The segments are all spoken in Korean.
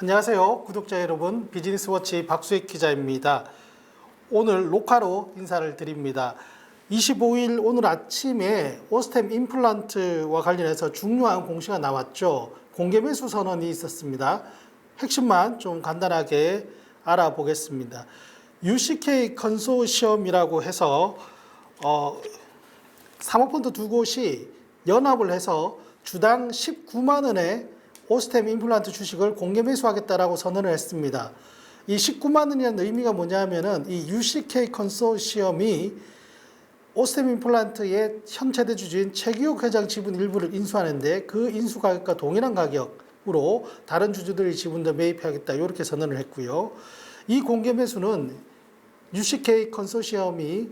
안녕하세요 구독자 여러분, 비즈니스워치 박수익 기자입니다. 오늘 녹화로 인사를 드립니다. 25일 오늘 아침에 오스템 임플란트와 관련해서 중요한 공시가 나왔죠. 공개 매수 선언이 있었습니다. 핵심만 좀 간단하게 알아보겠습니다. UCK 컨소시엄이라고 해서 사모펀드 두 곳이 연합을 해서 주당 19만 원에 오스템 임플란트 주식을 공개 매수하겠다라고 선언을 했습니다. 이 19만 원이라는 의미가 뭐냐면은 이 UCK 컨소시엄이 오스템 임플란트의 현 최대 주주인 최기욱 회장 지분 일부를 인수하는데 그 인수 가격과 동일한 가격으로 다른 주주들의 지분도 매입하겠다 이렇게 선언을 했고요. 이 공개 매수는 UCK 컨소시엄이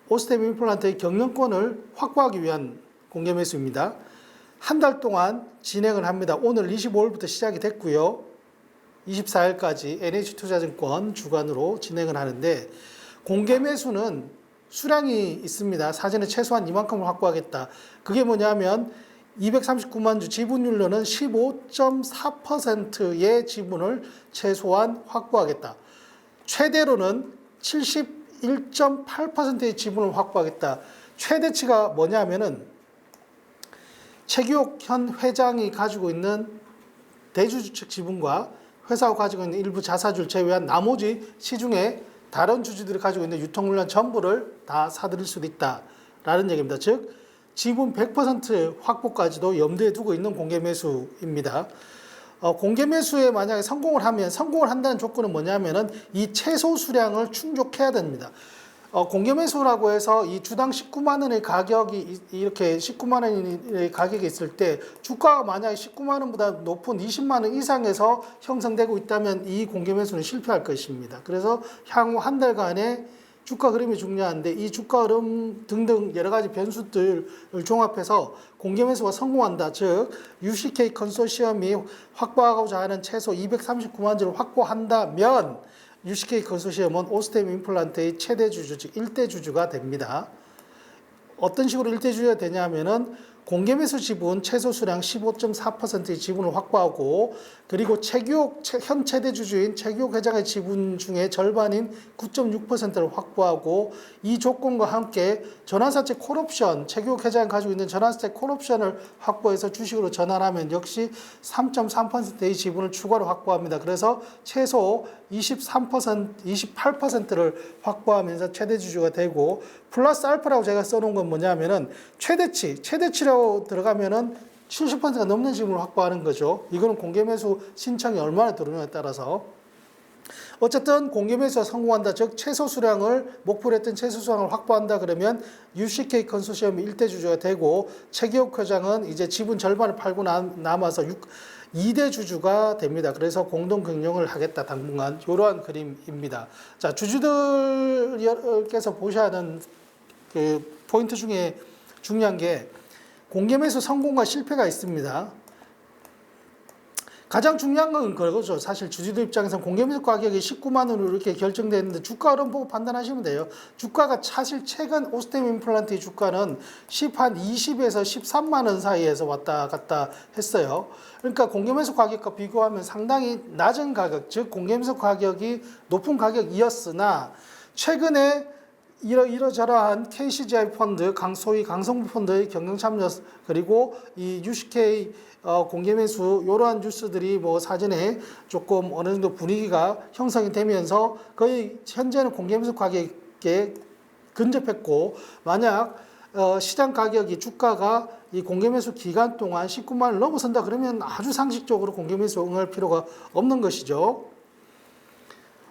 오스템 임플란트의 경영권을 확보하기 위한 공개 매수입니다. 한 달 동안 진행을 합니다. 오늘 25일부터 시작이 됐고요. 24일까지 NH투자증권 주관으로 진행을 하는데 공개 매수는 수량이 있습니다. 사전에 최소한 이만큼을 확보하겠다. 그게 뭐냐면 239만 주 지분율로는 15.4%의 지분을 최소한 확보하겠다. 최대로는 71.8%의 지분을 확보하겠다. 최대치가 뭐냐면은 최기욱 현 회장이 가지고 있는 대주주측 지분과 회사가 가지고 있는 일부 자사주를 제외한 나머지 시중에 다른 주주들이 가지고 있는 유통물량 전부를 다 사들일 수도 있다라는 얘기입니다. 즉 지분 100% 확보까지도 염두에 두고 있는 공개 매수입니다. 공개 매수에 만약에 성공을 한다는 조건은 뭐냐면은 이 최소 수량을 충족해야 됩니다. 공개 매수라고 해서 이 주당 19만 원의 가격이 이렇게 19만 원의 가격이 있을 때 주가가 만약에 19만 원보다 높은 20만 원 이상에서 형성되고 있다면 이 공개 매수는 실패할 것입니다. 그래서 향후 한 달간의 주가 흐름이 중요한데 이 주가 흐름 등등 여러 가지 변수들을 종합해서 공개 매수가 성공한다. 즉 UCK 컨소시엄이 확보하고자 하는 최소 239만 주를 확보한다면 UCK 컨소시엄은 오스템 임플란트의 최대 주주, 즉 1대 주주가 됩니다. 어떤 식으로 1대 주주가 되냐면은 공개 매수 지분 최소 수량 15.4%의 지분을 확보하고 그리고 현 최대 주주인 최기욱 회장의 지분 중에 절반인 9.6%를 확보하고 이 조건과 함께 전환사채 콜옵션, 최기욱 회장이 가지고 있는 전환사채 콜옵션을 확보해서 주식으로 전환하면 역시 3.3%의 지분을 추가로 확보합니다. 그래서 최소 28%를 확보하면서 최대 주주가 되고 플러스 알파라고 제가 써놓은 건 뭐냐면은 최대치라고 들어가면은 70%가 넘는 지분을 확보하는 거죠. 이거는 공개 매수 신청이 얼마나 들어오냐에 따라서 어쨌든 공개 매수가 성공한다. 즉 최소 수량을 목표로 했던 최소 수량을 확보한다. 그러면 UCK 컨소시엄이 1대 주주가 되고 최기욱 회장은 이제 지분 절반을 팔고 남아서 2대 주주가 됩니다. 그래서 공동 경영을 하겠다 당분간 이러한 그림입니다. 자, 주주들께서 보셔야 하는 그 포인트 중에 중요한 게 공개 매수 성공과 실패가 있습니다. 가장 중요한 건 그거죠. 사실 주주들 입장에서는 공개 매수 가격이 19만 원으로 이렇게 결정됐는데 주가 흐름 보고 판단하시면 돼요. 주가가 사실 최근 오스템 임플란트의 주가는 한 20에서 13만 원 사이에서 왔다 갔다 했어요. 그러니까 공개 매수 가격과 비교하면 상당히 낮은 가격, 즉 공개 매수 가격이 높은 가격이었으나 최근에 이러저러한 KCGI 펀드, 소위 강성부 펀드의 경영 참여 그리고 이 UCK 공개 매수 이러한 뉴스들이 뭐 사전에 조금 어느 정도 분위기가 형성이 되면서 거의 현재는 공개 매수 가격에 근접했고 만약 시장 가격이 주가가 이 공개 매수 기간 동안 19만 원을 넘어선다 그러면 아주 상식적으로 공개 매수 응할 필요가 없는 것이죠.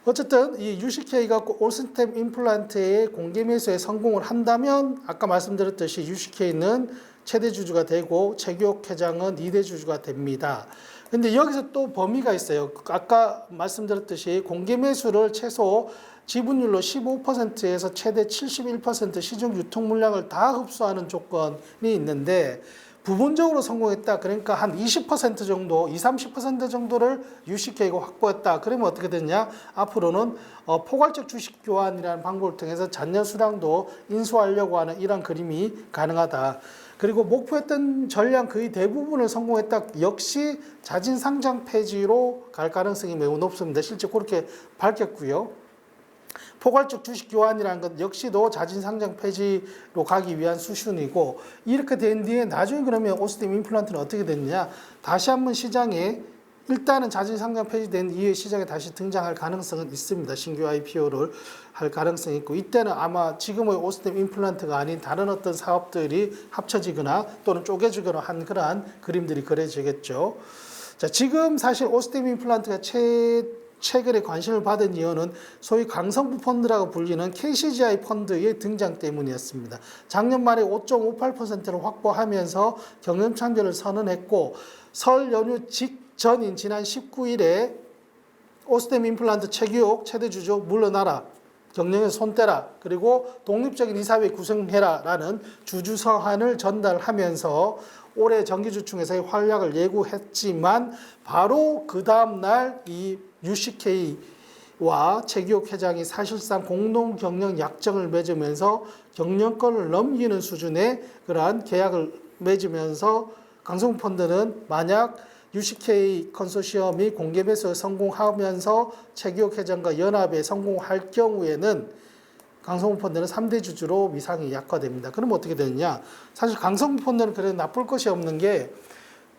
어쨌든 이 UCK가 오스템 임플란트의 공개 매수에 성공을 한다면 아까 말씀드렸듯이 UCK는 최대 주주가 되고 최기욱 회장은 2대 주주가 됩니다. 근데 여기서 또 범위가 있어요. 아까 말씀드렸듯이 공개 매수를 최소 지분율로 15%에서 최대 71% 시중 유통 물량을 다 흡수하는 조건이 있는데 부분적으로 성공했다. 그러니까 한 20% 정도, 30% 정도를 UCK가 확보했다. 그러면 어떻게 되냐? 앞으로는 포괄적 주식 교환이라는 방법을 통해서 잔여 수량도 인수하려고 하는 이런 그림이 가능하다. 그리고 목표했던 전량 거의 대부분을 성공했다. 역시 자진 상장 폐지로 갈 가능성이 매우 높습니다. 실제 그렇게 밝혔고요. 포괄적 주식 교환이라는 것 역시도 자진 상장 폐지로 가기 위한 수순이고, 이렇게 된 뒤에 나중에 그러면 오스템 임플란트는 어떻게 됐느냐? 다시 한번 시장에 일단은 자진 상장 폐지된 이후에 시장에 다시 등장할 가능성은 있습니다. 신규 IPO를 할 가능성이 있고, 이때는 아마 지금의 오스템 임플란트가 아닌 다른 어떤 사업들이 합쳐지거나 또는 쪼개지거나 한 그러한 그림들이 그려지겠죠. 자, 지금 사실 오스템 임플란트가 최근에 관심을 받은 이유는 소위 강성부 펀드라고 불리는 KCGI 펀드의 등장 때문이었습니다. 작년 말에 5.58%를 확보하면서 경영 창조를 선언했고, 설 연휴 직전인 지난 19일에 오스템 임플란트 최규옥 최대 주주 물러나라, 경영에 손 떼라, 그리고 독립적인 이사회 구성해라 라는 주주 서한을 전달하면서 올해 정기주총에서의 활약을 예고했지만, 바로 그 다음날 이 UCK와 최규옥 회장이 사실상 공동 경영 약정을 맺으면서 경영권을 넘기는 수준의 그러한 계약을 맺으면서 강성부 펀드는 만약 UCK 컨소시엄이 공개 매수에 성공하면서 최규옥 회장과 연합에 성공할 경우에는 강성부 펀드는 3대 주주로 위상이 약화됩니다. 그럼 어떻게 되느냐? 사실 강성부 펀드는 그래도 나쁠 것이 없는 게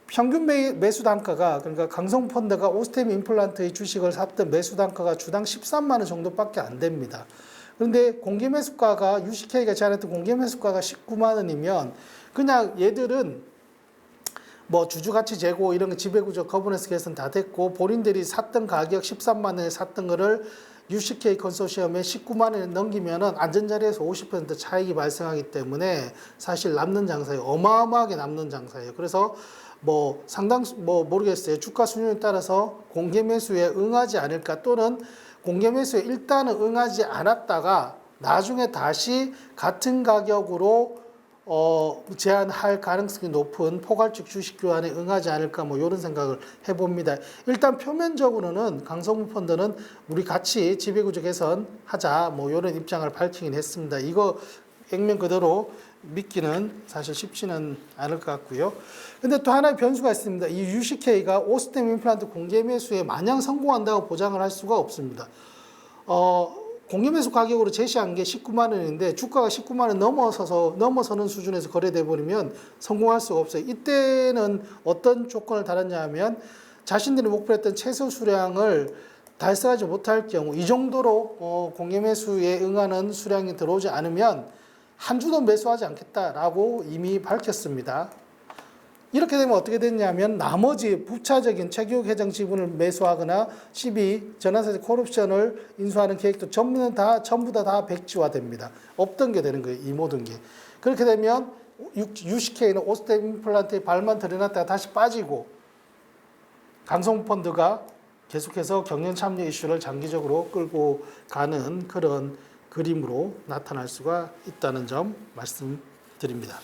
평균 매수 단가가, 그러니까 강성부 펀드가 오스템 임플란트의 주식을 샀던 매수 단가가 주당 13만 원 정도밖에 안 됩니다. 그런데 공개 매수가가 UCK가 제안했던 공개 매수가가 19만 원이면 그냥 얘들은 뭐 주주가치 제고 이런 거 지배구조 거버넌스 개선 다 됐고, 본인들이 샀던 가격 13만 원에 샀던 거를 UCK 컨소시엄에 19만 원에 넘기면은 안전자리에서 50% 차익이 발생하기 때문에 사실 남는 장사예요. 어마어마하게 남는 장사예요. 그래서 뭐 상당수 모르겠어요. 주가 수준에 따라서 공개 매수에 응하지 않을까, 또는 공개 매수에 일단은 응하지 않았다가 나중에 다시 같은 가격으로 제한할 가능성이 높은 포괄적 주식 교환에 응하지 않을까, 뭐 이런 생각을 해봅니다. 일단 표면적으로는 강성부 펀드는 우리 같이 지배구조 개선하자, 뭐 이런 입장을 밝히긴 했습니다. 이거 액면 그대로 믿기는 사실 쉽지는 않을 것 같고요. 근데 또 하나의 변수가 있습니다. 이 UCK가 오스템 임플란트 공개 매수에 마냥 성공한다고 보장을 할 수가 없습니다. 공개 매수 가격으로 제시한 게 19만 원인데 주가가 19만 원 넘어서는 수준에서 거래돼 버리면 성공할 수가 없어요. 이때는 어떤 조건을 달았냐 하면, 자신들이 목표했던 최소 수량을 달성하지 못할 경우, 이 정도로 공개 매수에 응하는 수량이 들어오지 않으면 한 주도 매수하지 않겠다라고 이미 밝혔습니다. 이렇게 되면 어떻게 됐냐면, 나머지 부차적인 최규옥 회장 지분을 매수하거나 12 전환사채 콜옵션을 인수하는 계획도 전부 다 백지화됩니다. 없던 게 되는 거예요, 이 모든 게. 그렇게 되면 UCK는 오스템 임플란트에 발만 들여놨다가 다시 빠지고, 강성부 펀드가 계속해서 경영 참여 이슈를 장기적으로 끌고 가는 그런 그림으로 나타날 수가 있다는 점 말씀드립니다.